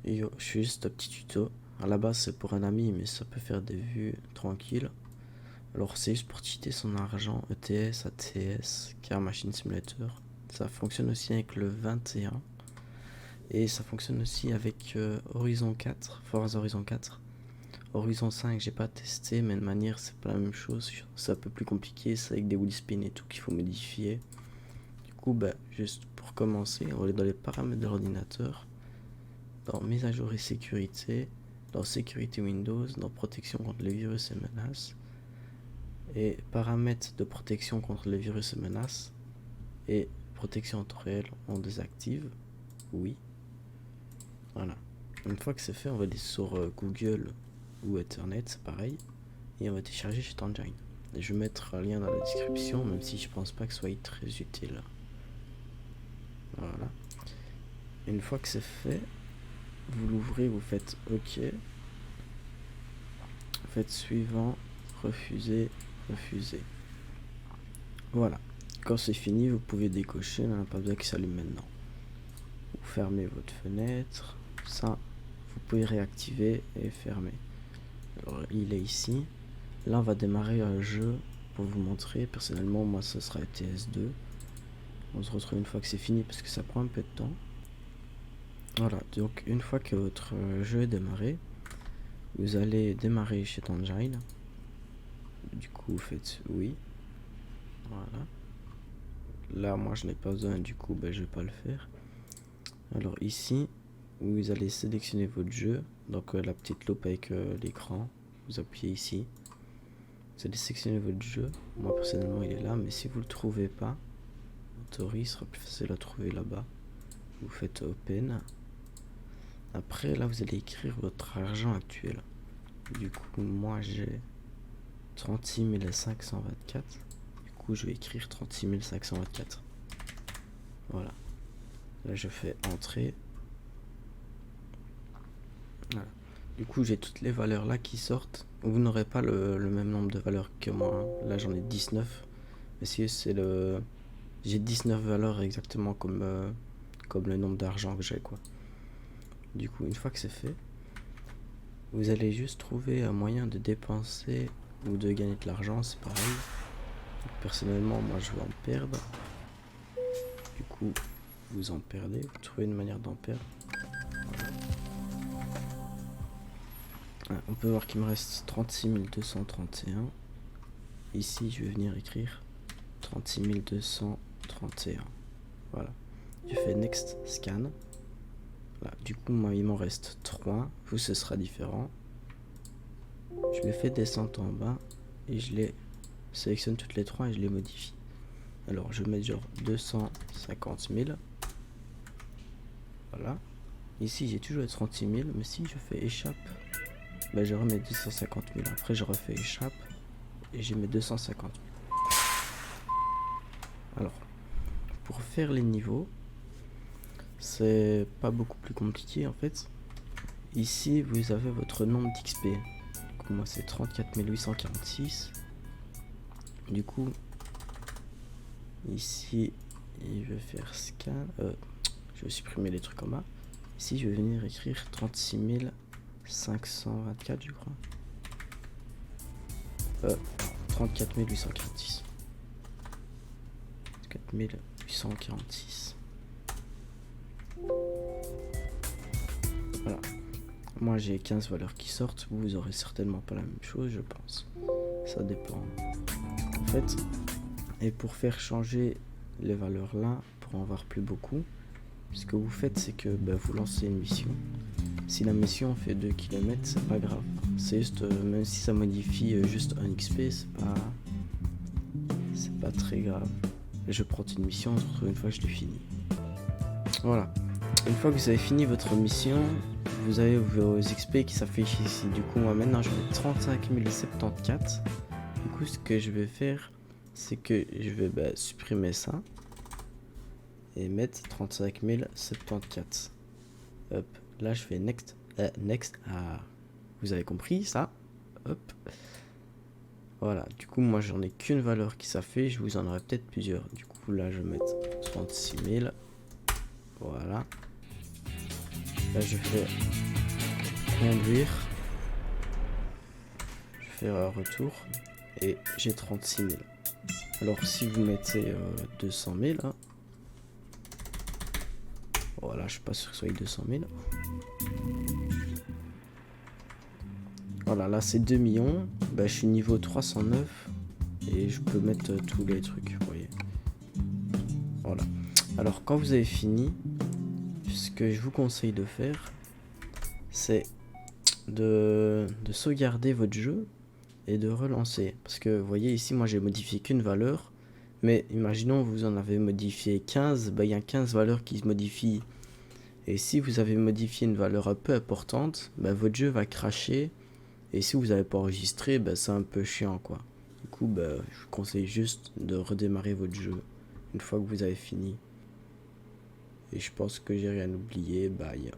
Yo, je fais juste un petit tuto. À la base, c'est pour un ami, mais ça peut faire des vues tranquilles. Alors, c'est juste pour cheater son argent ETS, ATS, Car Machine Simulator. Ça fonctionne aussi avec le 21. Et ça fonctionne aussi avec Horizon 4, Forza Horizon 4. Horizon 5, j'ai pas testé, mais de manière, c'est pas la même chose. C'est un peu plus compliqué, c'est avec des wheel spin et tout qu'il faut modifier. Du coup, bah, juste pour commencer, on va aller dans les paramètres de l'ordinateur, dans mise à jour et sécurité, dans sécurité Windows, dans protection contre les virus et menaces, et paramètres de protection contre les virus et menaces, et protection en temps réel, on désactive, oui. Voilà. Une fois que c'est fait, on va aller sur Google ou Internet, c'est pareil, et on va télécharger chez Engine. Et je vais mettre un lien dans la description, même si je pense pas que ce soit très utile. Voilà. Une fois que c'est fait, vous l'ouvrez, vous faites OK. Vous faites suivant, refuser, refuser. Voilà. Quand c'est fini, vous pouvez décocher, on n'a pas besoin qu'il s'allume maintenant. Vous fermez votre fenêtre. Ça, vous pouvez réactiver et fermer. Alors, il est ici. Là, on va démarrer un jeu pour vous montrer. Personnellement, moi, ce sera ETS2. On se retrouve une fois que c'est fini parce que ça prend un peu de temps. Voilà, donc une fois que votre jeu est démarré, vous allez démarrer chez Engine. Du coup, vous faites oui. Voilà. Là, moi, je n'ai pas besoin, du coup, ben, je vais pas le faire. Alors ici, vous allez sélectionner votre jeu. Donc la petite loupe avec l'écran. Vous appuyez ici. Vous allez sélectionner votre jeu. Moi, personnellement, il est là. Mais si vous le trouvez pas, en théorie, il sera plus facile à trouver là-bas. Vous faites Open. Après, là, vous allez écrire votre argent actuel. Du coup, moi, j'ai 36 524. Du coup, je vais écrire 36 524. Voilà. Là, je fais Entrée. Voilà. Du coup, j'ai toutes les valeurs là qui sortent. Vous n'aurez pas le même nombre de valeurs que moi. Là, j'en ai 19. Mais si c'est le... J'ai 19 valeurs exactement comme le nombre d'argent que j'ai, quoi. Du coup, une fois que c'est fait, vous allez juste trouver un moyen de dépenser ou de gagner de l'argent, c'est pareil. Donc, personnellement, moi, je vais en perdre. Du coup, vous en perdez. Vous trouvez une manière d'en perdre. Voilà. On peut voir qu'il me reste 36 231. Ici, je vais venir écrire 36 231. Voilà. Je fais Next Scan. Voilà. Du coup, moi, il m'en reste 3. Vous, ce sera différent. Je les fais descendre en bas et je les sélectionne toutes les 3 et je les modifie. Alors, je vais mettre genre 250 000. Voilà. Ici, j'ai toujours les 36 000, mais si je fais échappe, ben, je remets 250 000. Après, je refais échappe et je mets 250 000. Alors, pour faire les niveaux, c'est pas beaucoup plus compliqué en fait. Ici, vous avez votre nombre d'XP. Donc, moi, c'est 34 846. Du coup, ici, je vais faire scan. Je vais supprimer les trucs en bas. Ici, je vais venir écrire 36 524, je crois. 34 846. 34 846. Voilà. Moi, j'ai 15 valeurs qui sortent. Vous aurez certainement pas la même chose, je pense. Ça dépend. En fait, et pour faire changer les valeurs là, pour en avoir plus beaucoup, ce que vous faites, c'est que vous lancez une mission. Si la mission fait 2 km, c'est pas grave. C'est juste, même si ça modifie juste un XP, c'est pas très grave. Je prends une mission, on se retrouve une fois que je l'ai fini. Voilà. Une fois que vous avez fini votre mission, vous avez vos XP qui s'affichent ici. Du coup, moi maintenant, je vais 35 074. Du coup, ce que je vais faire, c'est que je vais supprimer ça et mettre 35 074. Hop, là je fais next. Next. Ah, vous avez compris ça? Hop. Voilà, du coup, moi j'en ai qu'une valeur qui s'affiche. Je vous en aurai peut-être plusieurs. Du coup, là je vais mettre 36 000. Voilà. Là, je fais conduire. Je fais retour. Et j'ai 36 000. Alors, si vous mettez 200 000, hein, voilà, je suis pas sûr que ce soit 200 000. Voilà, là c'est 2 millions. Bah, je suis niveau 309. Et je peux mettre tous les trucs, vous voyez. Voilà. Alors, quand vous avez fini, ce que je vous conseille de faire, c'est de sauvegarder votre jeu et de relancer. Parce que, vous voyez, ici, moi, j'ai modifié qu'une valeur. Mais imaginons, vous en avez modifié 15. Bah, il y a 15 valeurs qui se modifient. Et si vous avez modifié une valeur un peu importante, bah, votre jeu va cracher. Et si vous n'avez pas enregistré, bah, c'est un peu chiant, quoi. Du coup, bah, je vous conseille juste de redémarrer votre jeu une fois que vous avez fini. Et je pense que j'ai rien oublié. Bye.